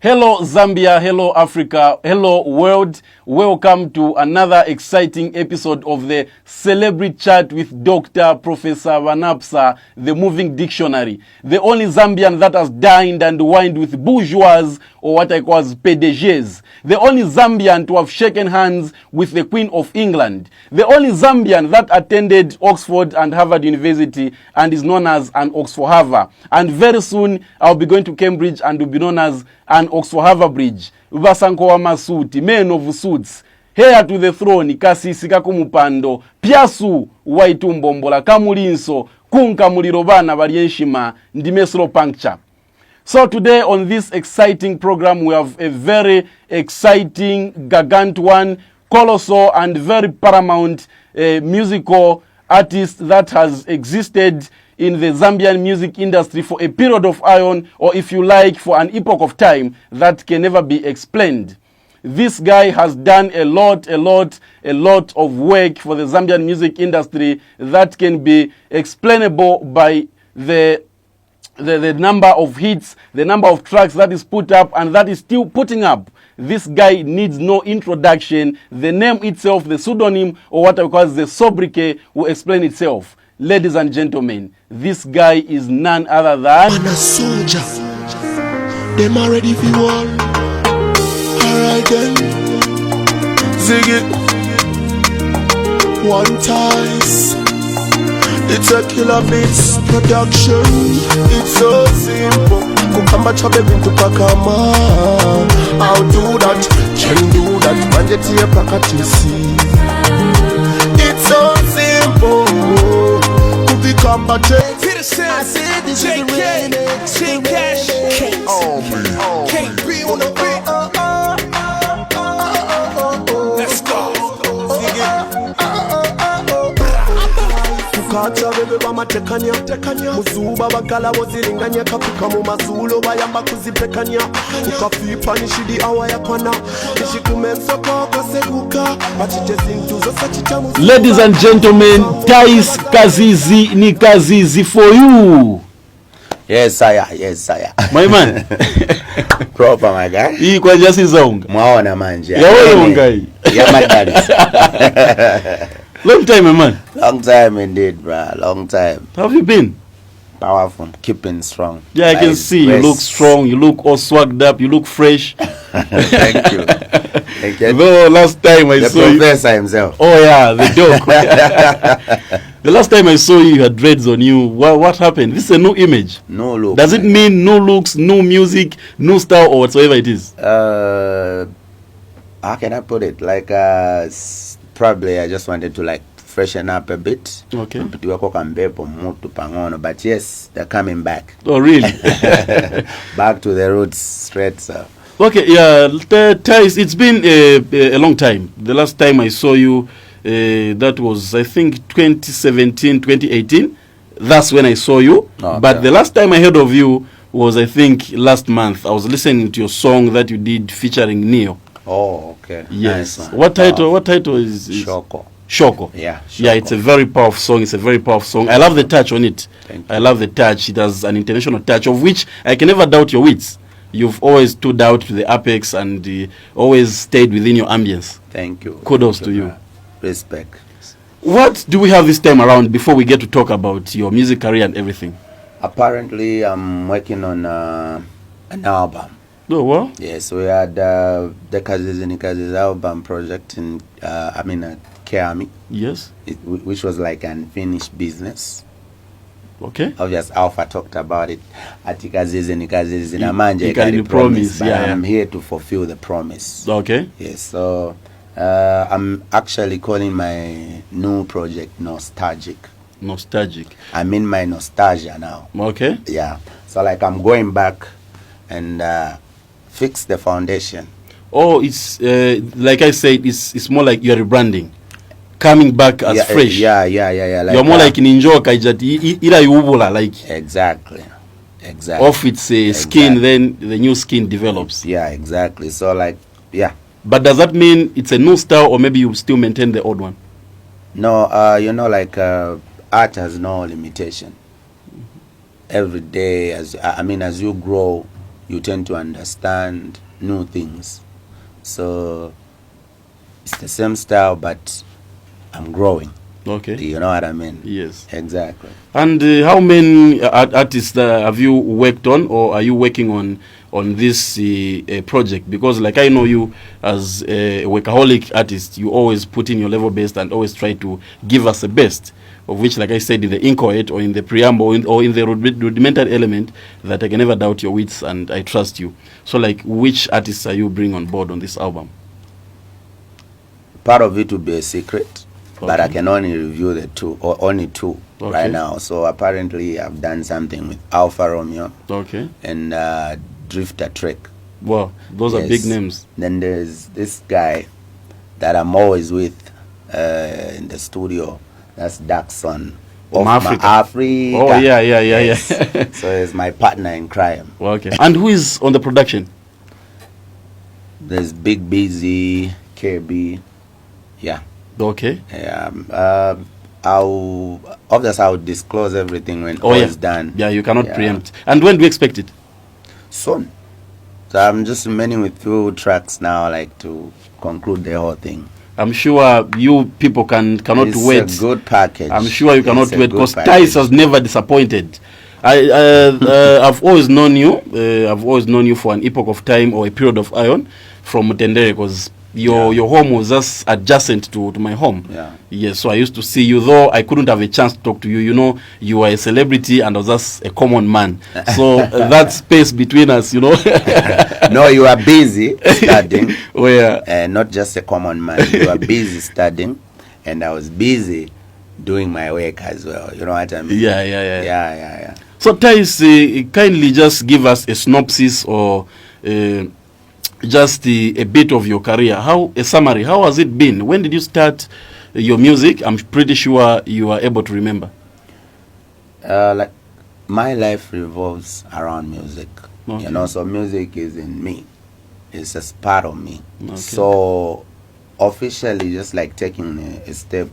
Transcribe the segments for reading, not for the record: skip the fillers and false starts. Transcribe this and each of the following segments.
Hello Zambia, hello Africa, hello world. Welcome to another exciting episode of the Celebrity Chat with Dr. Professor Ba Napsa, the moving dictionary. The only Zambian that has dined and wined with bourgeois, or what I call as PDGs. The only Zambian to have shaken hands with the Queen of England. The only Zambian that attended Oxford and Harvard University and is known as an Oxford. And very soon I'll be going to Cambridge and will be known as an Oxford Bridge. Vasanko wa masuti, men of suits. Heir to the throne, kazizi kakumupando. Piasu, waitumbombula, kamulinso, kunkamulirobana varienshima, ndimesro puncture. So today on this exciting program, we have a very exciting, gargantuan, colossal and very paramount musical artist that has existed in the Zambian music industry for a period of iron, or if you like, for an epoch of time that can never be explained. This guy has done a lot of work for the Zambian music industry that can be explainable by the number of hits, the number of tracks that is put up and that is still putting up. This guy needs no introduction. The name itself, the pseudonym, or what I call the sobriquet, will explain itself. Ladies and gentlemen, this guy is none other than... I'm a soldier. Them are ready for war. Alright then. Zig it. One Tyce. It's a killer beats production. It's so simple. Kukamba chabe bintu pakama. I'll do that. Can do that. Manjeti ya pakatisi. It's so simple. Kubikamba take. I said this is the remix. Can't be on the beat. Let's go. Kacha bebe bamatekanya muzuba bagala wozilinganya kapuka mu mazulo bayamba kuzipekanya ukafipa nishidi awayakwana nishikumensoka kaseguka batitezi ntuzo sachitamu. Ladies and gentlemen, Tyce kazizi nikazi for you. Yes sir. My man. Prof, my guy. Hii kwa jasi zonga. Mwaona manje. Ya ngai. Ya madali. Long time, man. Long time indeed, bro. Long time. How have you been? Powerful, keeping strong. Yeah, I can see you look strong. You look all swagged up. You look fresh. Thank you. Thank you. Though last time I saw you, the professor himself. Oh yeah, the dog. The last time I saw you, you had dreads on you. What happened? This is a new image. No look. Does it mean no looks, no music, no style, or whatsoever it is? How can I put it? Like probably I just wanted to like freshen up a bit. Okay. But yes, they're coming back. Oh really? Back to the roots straight, sir. Okay, yeah, Tyce, it's been a long time. The last time I saw you, that was, I think, 2017, 2018. That's when I saw you. Okay. But the last time I heard of you was, I think, last month. I was listening to your song that you did featuring Neo. Oh, okay. Yes. Nice, What title is Shoko. Shoko. Yeah. Shoko. Yeah, it's a very powerful song. It's a very powerful song. I love the touch on it. Thank you. I love the touch. It has an international touch of which I can never doubt your wits. You've always stood out to the apex and always stayed within your ambience. Thank you. Kudos to you. Respect. What do we have this time around before we get to talk about your music career and everything? Apparently, I'm working on an album. Oh, well? Yes, we had the Kazizi Nikazi's album project in, Kiami. Yes. Which was like an unfinished business. Okay. Obviously, Alpha talked about it. Kazizi Nikazizi Namanje Ikari promise. But Yeah, I'm here to fulfill the promise. Okay. Yes, so I'm actually calling my new project Nostalgic. Nostalgic. I'm in my nostalgia now. Okay. Yeah. So like I'm going back and fix the foundation. Oh, it's like I said, it's more like you're rebranding, coming back as fresh. Yeah. Like, you're more like Ninjo Kaijati, ila yubula, like exactly. Off its skin, then the new skin develops. Yeah, exactly. So like, yeah. But does that mean it's a new style, or maybe you still maintain the old one? No, like art has no limitation. Every day, as you grow, you tend to understand new things. So it's the same style, but I'm growing. Okay. You know what I mean? Yes. Exactly. And how many artists have you worked on, or are you working on this project? Because like I know you as a workaholic artist, you always put in your level best and always try to give us the best, of which, like I said, in the inchoate or in the preamble or in the rudimentary element, that I can never doubt your wits and I trust you. So like, which artists are you bringing on board on this album? Part of it will be a secret. But Okay. I can only review the two, or only two right now. So apparently I've done something with Alpha Romeo Okay. and Drifter Trek. Wow, those are big names. Then there's this guy that I'm always with in the studio. That's Daxon. From Africa. Africa. Oh, yeah. Yes. So he's my partner in crime. Okay. And who is on the production? There's Big Busy, KB. Yeah. Okay. I'll disclose everything when all is done. Yeah, you cannot preempt. And when do you expect it? Soon. So I'm just remaining with 2 tracks now, like to conclude the whole thing. I'm sure you people cannot wait. It's a good package. I'm sure you cannot wait, because package. Tyce has never disappointed. I've always known you. I've always known you for an epoch of time or a period of iron from Mutendere, because your home was just adjacent to my home. Yeah. Yes, so I used to see you, though I couldn't have a chance to talk to you. You know, you are a celebrity and I was just a common man. So that space between us, you know. No, you are busy studying. Oh, yeah. Not just a common man. You are busy studying, and I was busy doing my work as well. You know what I mean? Yeah. So Tyce, kindly just give us a synopsis or just a bit of your career. A summary. How has it been? When did you start your music? I'm pretty sure you are able to remember. Like my life revolves around music. Okay. You know, so music is in me. It's just part of me. Okay. So officially, just like taking a step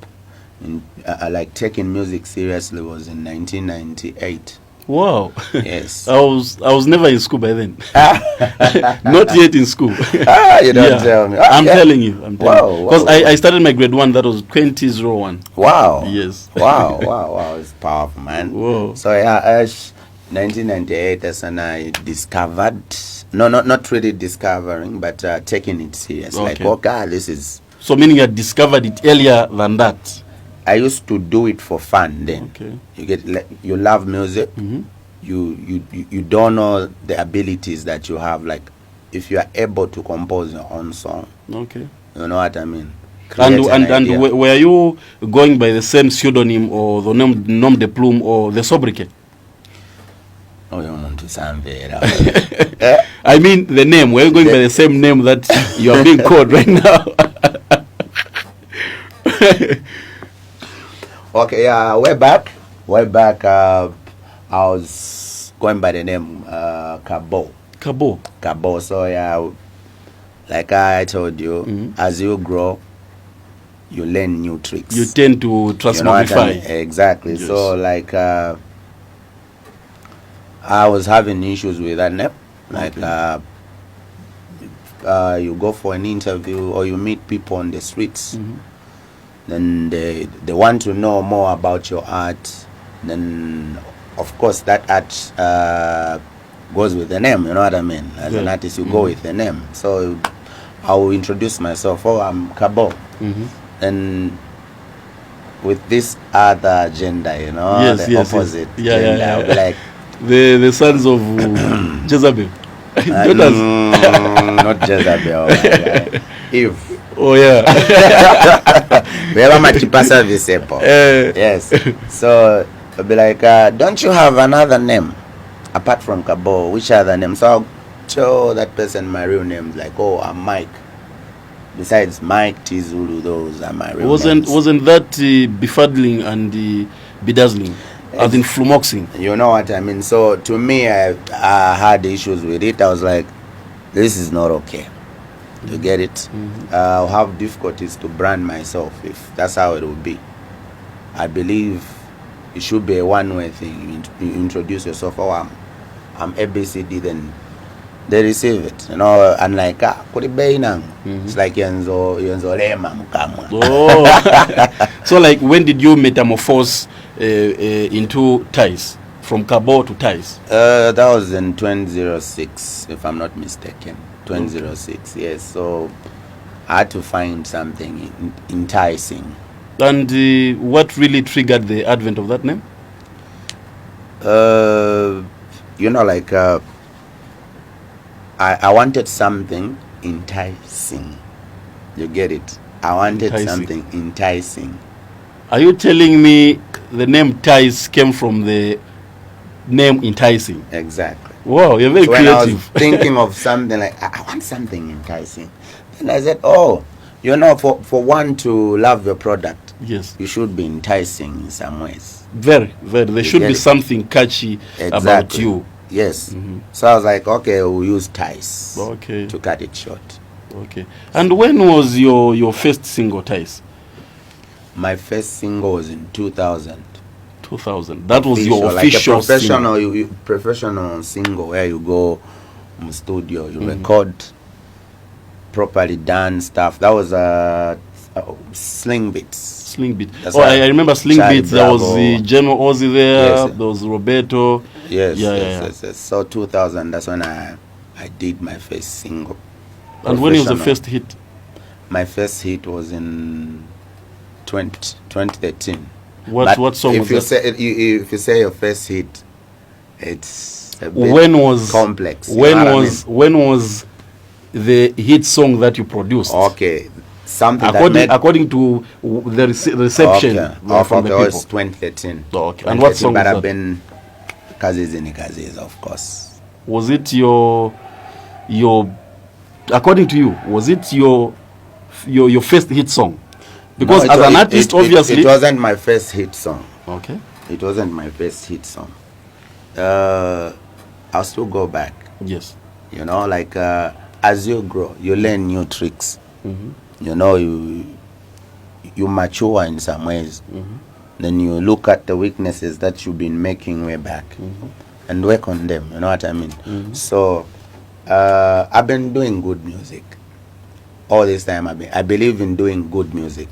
in, like taking music seriously was in 1998. Wow. Yes. I was never in school by then. Not yet in school. You don't tell me. I'm telling you. Because I started my grade 1, that was 2001. Wow. Yes. Wow. It's powerful, man. Whoa. So 1998, that's when I discovered, not really discovering, but taking it serious. Okay. Like, oh God, this is... So meaning you had discovered it earlier than that? I used to do it for fun then. Okay. You love music. Mm-hmm. You don't know the abilities that you have. Like, if you are able to compose your own song. Okay. You know what I mean? And were you going by the same pseudonym or the nom de plume or the sobriquet? Oh, you want to sound better. I mean the name. Were you going by the same name that you are being called right now? Okay, way back, I was going by the name Cabo. So like I told you, as you grow, you learn new tricks. You tend to transmogrify. You know what I mean? Exactly. Yes. So like I was having issues with that name. Like you go for an interview or you meet people on the streets. Then they want to know more about your art. Then, of course, that art goes with the name. You know what I mean? As an artist, you go with the name. So I will introduce myself. Oh, I'm Cabo. And with this other gender, you know, opposite gender. I'll be like the sons of Jezebel. Not Jezebel. Eve. Oh yeah. Yes. So I'll be like, don't you have another name apart from Cabo? Which other name? So I'll tell that person my real name. Like, oh, I'm Mike. Besides Mike, Tizulu, those are my real names. Wasn't that befuddling and bedazzling? As in flumoxing. You know what I mean? So to me, I had issues with it. I was like, this is not okay. You get it? I'll have difficulties to brand myself if that's how it will be. I believe it should be a one-way thing. You introduce yourself. Oh, I'm ABCD, then they receive it, you know, and like kuri bei nangu. It's like yenzo lema mukamwa. Oh. So like, when did you metamorphose into Tyce, from Cabo to Tyce? That was in 2006, if I'm not mistaken. 2006, yes. So I had to find something enticing. And what really triggered the advent of that name? You know, like I wanted something enticing. You get it? I wanted Enticing. something enticing. Are you telling me the name Tyce came from the name enticing? Exactly. Wow, you're very So when I was creative. thinking of something like, I want something enticing. Then I said, oh, you know, for one to love your product, Yes. you should be enticing in some ways. Very, very. There should get be it? something catchy about Exactly. you. Yes. So I was like, okay, we'll use Tyce Okay. to cut it short. Okay. And when was your first single, Tyce? My first single was in 2000. 2000. That was your official like a professional, single. professional single where you go in the studio, you record properly done stuff. That was Sling Beats. Sling Beat. That's Oh, why I remember Sling Charlie Beats. There was the Bravo. General Ozzy there. Yes. There was Roberto. Yes, Yeah, yes, yeah, yeah. yes. So 2000, that's when I did my first single. And when was the Professional. first hit? My first hit was in 2013. What song if was you that? say if you say your first hit, it's a bit When was complex. You When know what I was when was the hit song that you produced? mean? Okay, something According to the reception from the it was people. 2013. Oh, okay. And what song But was I've that? been kazizi nikazi, of course. Was it your according to you, was it your first hit song? Because No, as an artist, obviously. it wasn't my first hit song. Okay. It wasn't my first hit song. I'll still go back. Yes. You know, like as you grow, you learn new tricks. You know, you mature in some ways. Then you look at the weaknesses that you've been making way back and work on them. You know what I mean? So I've been doing good music all this time. I believe in doing good music.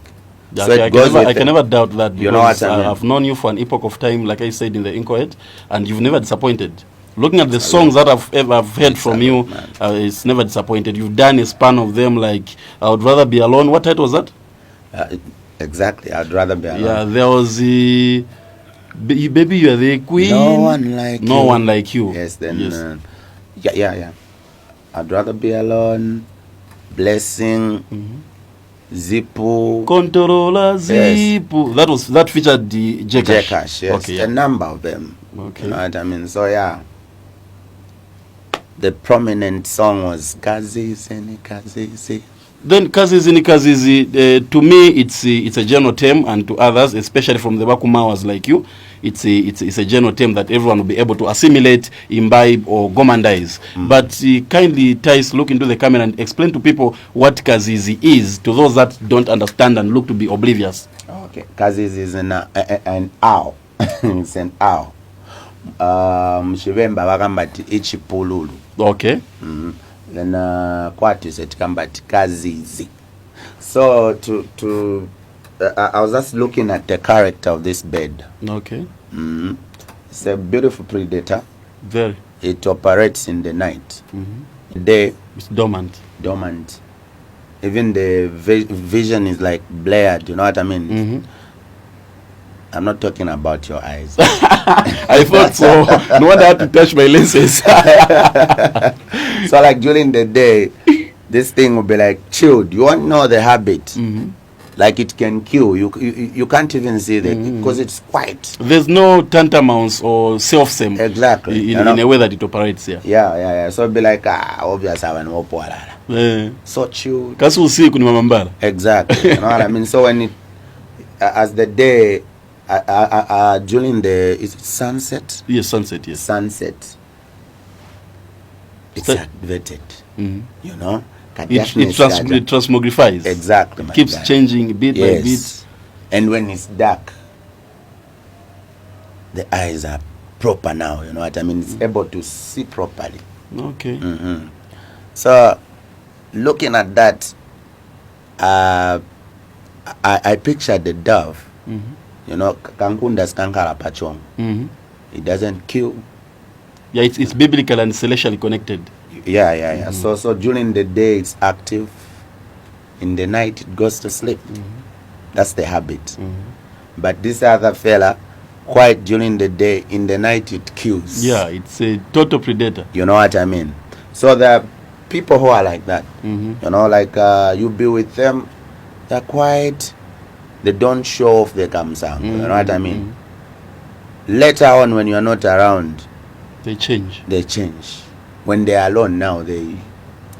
So Okay, it goes with I can never doubt that, because You know what I mean? I've known you for an epoch of time, like I said in the Incohead, and you've never disappointed. Looking at the songs that I've heard from you, it's never disappointed. You've done a span of them, like I Would Rather Be Alone. What title was that? Exactly. I'd rather be alone. Yeah, there was the Baby You Are the Queen. No one like you. No One Like You. Yes, then. Yes. Yeah. I'd rather be alone. Blessing. Zipu. Controller Zipu. That featured the Jekash. Jekash, yes. Okay, yeah. A number of them. Okay. You know what I mean? So yeah. The prominent song was Kazizi, Nikazi. Then kazizi nikazi, to me it's a general term, and to others, especially from the Bakumawas like you, it's a general term that everyone will be able to assimilate, imbibe, or gomandize. But kindly, Tyce, look into the camera and explain to people what kazizi is, to those that don't understand and look to be oblivious. Okay. Kazizi is an owl. It's an owl. Mshivemba wakambati ichipululu. Okay. Then kwati setikambati kazizi. So I was just looking at the character of this bird. Okay. It's a beautiful predator. Very. It operates in the night. Day It's dormant. dormant. Even the vision is like blared. You know what I mean? I'm not talking about your eyes. I thought so. No wonder I had to touch my lenses. So like during the day, this thing will be like chilled. You won't know the habit. Like it can kill you. You can't even see that because it's quiet. There's no tantamounts or self-same. Exactly. In a way that it operates here. Yeah. So it'll be like obvious so chilled. Kasi usiku ni mamambara. Exactly. You know what I mean? So when it as the day during the is it sunset? Yes, sunset, yes. Sunset. It's activated. You know? It transmogrifies. Exactly. It keeps changing bit by bit. And when it's dark, the eyes are proper now. You know what I mean? It's able to see properly. Okay. So, looking at that, I pictured the dove. You know, kankundas kankara pachong. It doesn't kill. Yeah, it's biblical and celestially connected. Yeah. So during the day it's active. In the night it goes to sleep. That's the habit. But this other fella, quiet during the day, in the night it kills. Yeah, it's a total predator. You know what I mean? So there are people who are like that. You know, like you be with them, they're quiet, they don't show off their come sound. You know what I mean? Later on, when you're not around, they change. When they're alone now, they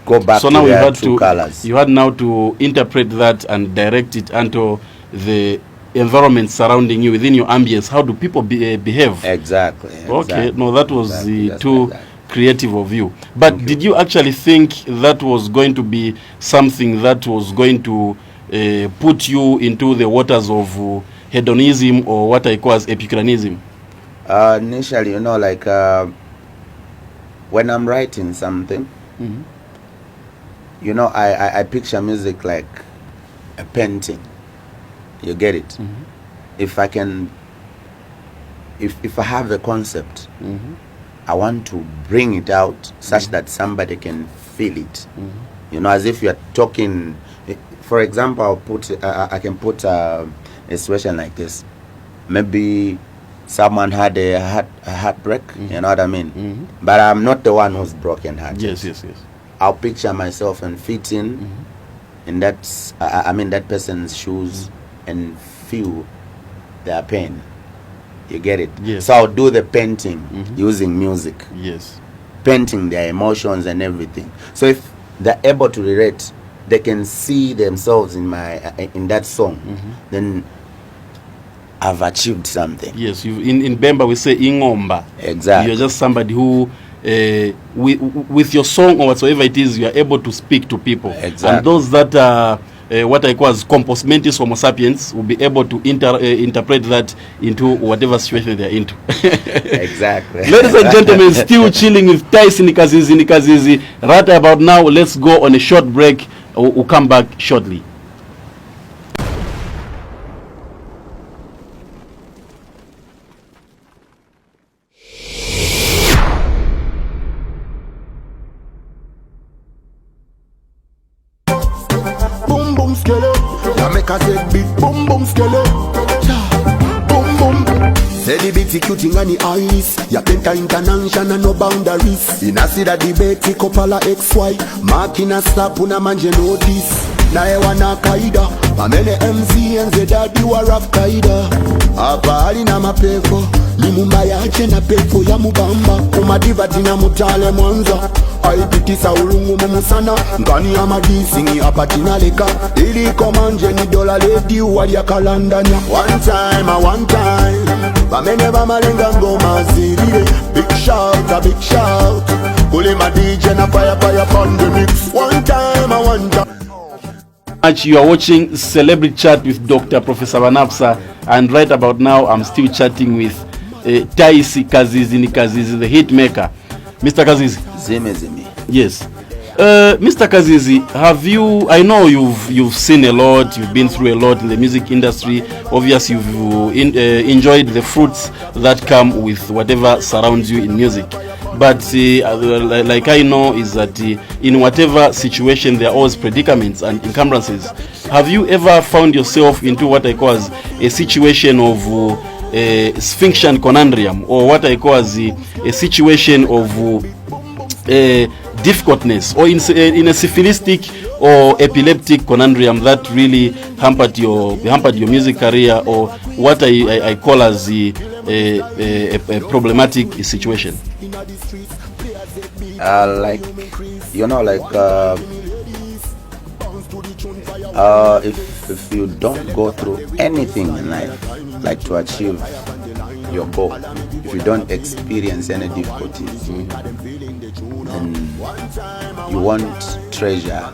go back so to now their true colors. You had now to interpret that and direct it onto the environment surrounding you, within your ambience. How do people behave? Exactly. Okay, no, that was exactly. too creative of you. But did you actually think that was going to be something that was going to put you into the waters of hedonism, or what I call as epicureanism? Initially, you know, like when I'm writing something, you know, I picture music like a painting. You get it? If I can, if I have a concept, I want to bring it out such that somebody can feel it. You know, as if you're talking. For example, I can put a situation like this. Maybe someone had a heartbreak. You know what I mean? But I'm not the one who's broken heart. Yes. I'll picture myself and fit in that. I mean that person's shoes and feel their pain. You get it? Yes. So I'll do the painting using music. Yes. Painting their emotions and everything. So if they're able to relate, they can see themselves in that song. Then I've achieved something. Yes. In Bemba we say ingomba. Exactly. You're just somebody who, with your song or whatsoever it is, you are able to speak to people. Exactly. And those that are what I call as compos mentis homo sapiens will be able to interpret that into whatever situation they're into. Exactly. Ladies and gentlemen, still chilling with Tyce nikazi. Right about now, let's go on a short break. We'll come back shortly. Boom boom skele, ya make a set beat. Boom boom skele, boom boom. Celebrity cute ngani eyes, ya penta international no boundaries. Inasida debate kopala XY, makina slap una manje notice. Na ewa na kaida, pamene MC enze dadi wa rap kaida. Hapa alina mapepo, ni mumba yache na pepo ya mubamba. Umadiva tina mutale mwanza. Aipitisa ulungu mumusana, ngani ya madisingi hapa tinaleka. Ili komanje ni dola ledi wali ya kalandanya. One time, pamene bamalenga ngoma zirire. Big shout, ule ma DJ na fire pandemic. One time. You are watching Celebrity Chat with Dr. Professor Ba Napsa, and right about now I'm still chatting with Tyce Kazizi, the hit maker. Mr. Kazizi. Zime. Yes. Mr. Kazizi, have you, I know you've seen a lot, you've been through a lot in the music industry. Obviously you've enjoyed the fruits that come with whatever surrounds you in music. But like I know is that in whatever situation there are always predicaments and encumbrances. Have you ever found yourself into what I call as a situation of sphinxian conundrum, or what I call as a situation of difficultness, or in a syphilistic or epileptic conundrum that really hampered your music career, or what I call as a problematic situation? Like, you know, like if you don't go through anything in life, like to achieve your goal, if you don't experience any difficulties, then you won't treasure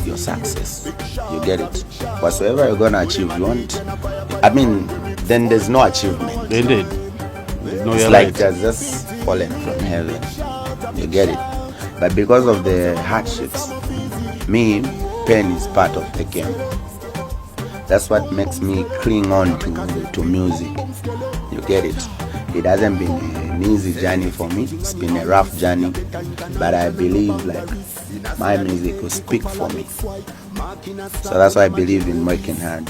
your success. You get it? Whatsoever you're gonna achieve, you won't. I mean, then there's no achievement. Indeed. No, It's you're like right. they're just fallen from heaven. You get it? But because of the hardships, me, pain is part of the game. That's what makes me cling on to music. You get it? It hasn't been an easy journey for me. It's been a rough journey. But I believe like my music will speak for me. So that's why I believe in working hard.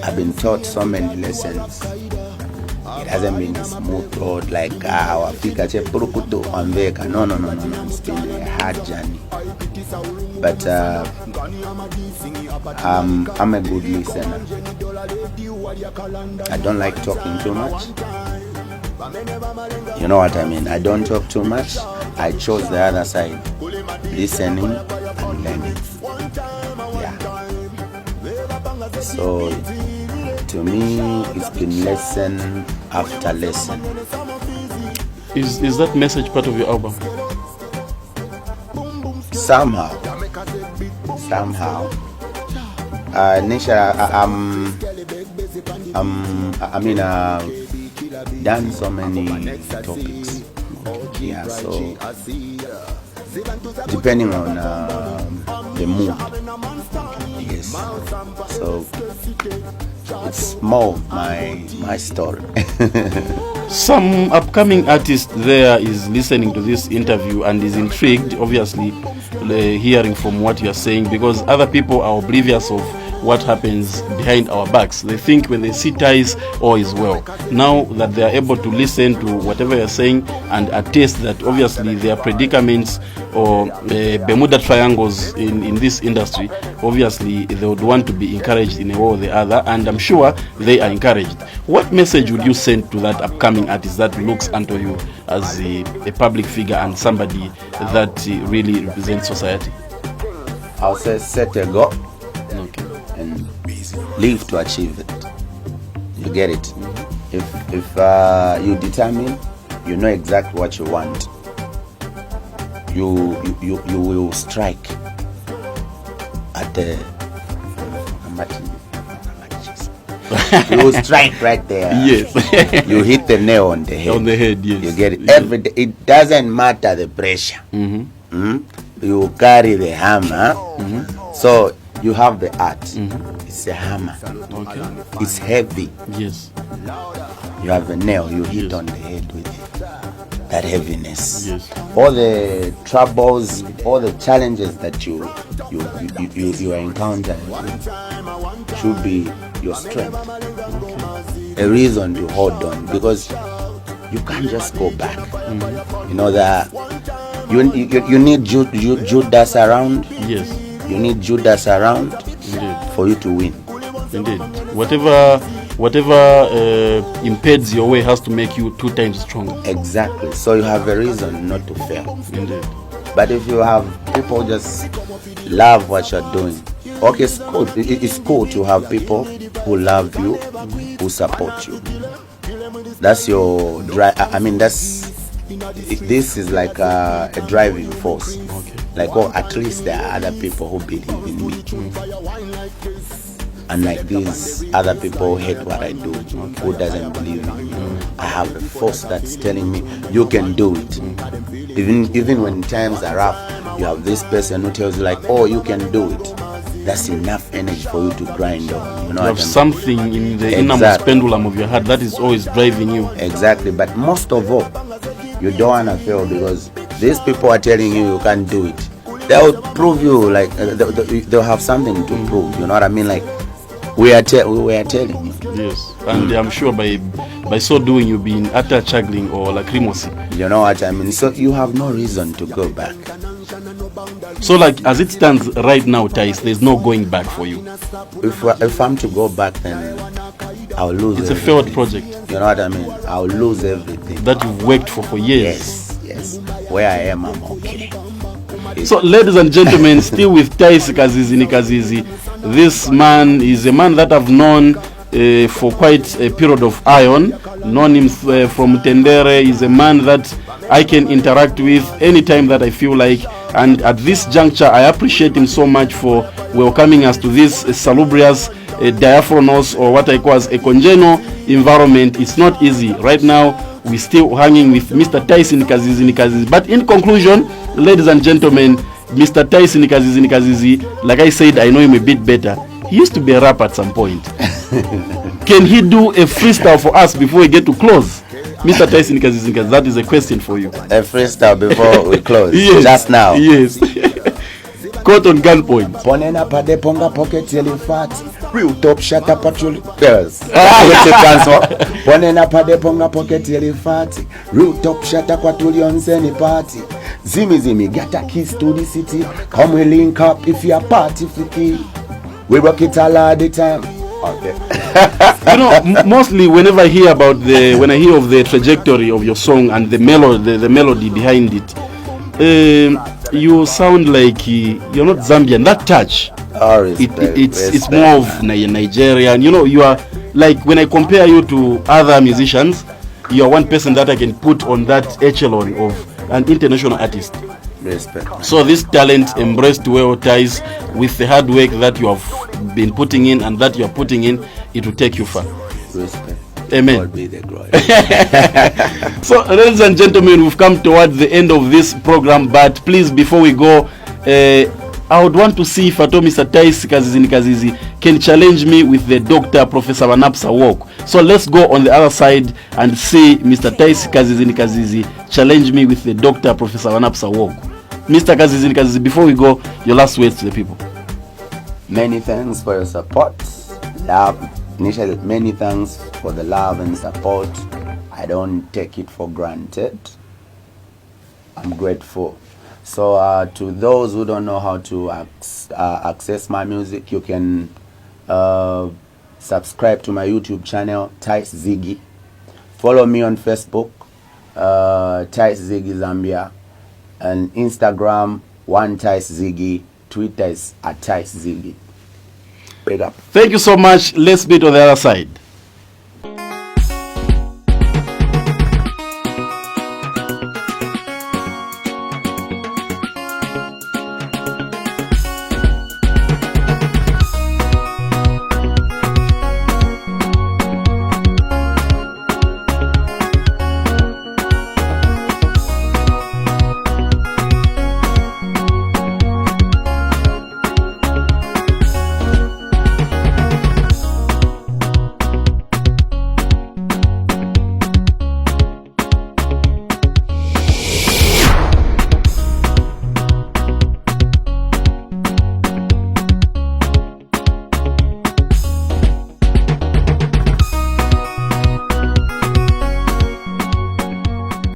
I've been taught so many lessons. It hasn't been a smooth road like wafika chepurukutu wambeka. No. It's been a hard journey. But I'm a good listener. I don't like talking too much. You know what I mean? I don't talk too much. I chose the other side, listening and learning. Yeah. So to me, it's been lesson after lesson. Is that message part of your album? Somehow. Nisha, done so many topics. Yeah, so depending on the mood. Yes. So it's more my story. Some upcoming artist there is listening to this interview and is intrigued, obviously, hearing from what you are saying, because other people are oblivious of what happens behind our backs. They think when they see Tyce, all is well. Now that they are able to listen to whatever you're saying and attest that obviously there are predicaments or Bermuda triangles in this industry, obviously they would want to be encouraged in a way or the other, and I'm sure they are encouraged. What message would you send to that upcoming artist that looks unto you as a public figure and somebody that really represents society? I'll say set a goal. Okay. And live to achieve it. You get it? If you determine, you know exactly what you want, you will strike at the you will strike right there. Yes. You hit the nail on the head. On the head, yes. You get it? Every day. It doesn't matter the pressure. You carry the hammer. So you have the art. It's a hammer. Okay. It's heavy. Yes. You have a nail. You hit on the head with that heaviness. Yes. All the troubles, all the challenges that you are encountering should be your strength. A reason to hold on, because you can't just go back. You know that you need Judas around. Yes. You need Judas around. Indeed. For you to win. Indeed. Whatever impedes your way has to make you 2 times stronger. Exactly. So you have a reason not to fail. Indeed. But if you have people just love what you're doing, okay, it's cool. It's cool to have people who love you, who support you. That's your drive. I mean, this is like a driving force. Okay. Like, oh, at least there are other people who believe in me. And like these other people who hate what I do, who doesn't believe in me. I have a force that's telling me you can do it. Even when times are rough, you have this person who tells you like, oh, you can do it. That's enough energy for you to grind on. You know, you have something in the innermost pendulum of your heart that is always driving you. Exactly. But most of all, you don't want to fail, because these people are telling you can't do it. They'll prove you, like they'll have something to prove. You know what I mean? Like we are telling you. Yes, and I'm sure by so doing you'll be in utter chagrin or lacrimousy. You know what I mean? So you have no reason to go back. So like as it stands right now, Tyce, there's no going back for you. If I'm to go back, then I'll lose. It's everything. A failed project. You know what I mean? I'll lose everything that you've worked for years. Yes. Where I am, I'm okay. So ladies and gentlemen, still with Tyce Kazizi Nikazizi. This man is a man that I've known for quite a period of iron. Known him from Tendere. He's a man that I can interact with anytime that I feel like. And at this juncture, I appreciate him so much for welcoming us to this salubrious, diaphanous, or what I call as a congenial environment. It's not easy. Right now, we're still hanging with Mr. Tyce nikazi. But in conclusion, ladies and gentlemen, Mr. Tyce nikazi, like I said, I know him a bit better. He used to be a rapper at some point. Can he do a freestyle for us before we get to close? Mr. Tyce nikazi, that is a question for you. A freestyle before we close. Yes. Just now. Yes. Caught on gunpoint. Ponena pade ponga pocket elefati. Real top shut up patrol girls. Ponena pade ponga pocket elefati. Real top shut up patrol on any party. Zimi get a kiss to the city. Come we link up if you are party freaky. We rock it all the time. Okay. You know, mostly whenever I hear of the trajectory of your song and the melody behind it, you sound like you're not Zambian. That touch, it's more of Nigerian. You know, you are like, when I compare you to other musicians, you are one person that I can put on that echelon of an international artist. Respect. So this talent embraced well, Tyce, with the hard work that you have been putting in and that you are putting in, it will take you far. Respect. Amen. God be the glory. So, ladies and gentlemen, we've come towards the end of this program, but please, before we go, I would want to see if at all Mr. Tyce kazizi can challenge me with the Dr. Professor Ba Napsa walk. So let's go on the other side and see Mr. Tyce kazizi challenge me with the Dr. Professor Ba Napsa walk. Mr. Kazizi, before we go, your last words to the people. Many thanks for your support, love. Initially, many thanks for the love and support. I don't take it for granted. I'm grateful. So to those who don't know how to access my music, you can subscribe to my YouTube channel, Tyce Ziggy. Follow me on Facebook, Tyce Ziggy Zambia, and Instagram, one Tyce Ziggy. Twitter is @Tyce Ziggy. Big up. Thank you so much. Let's meet on the other side.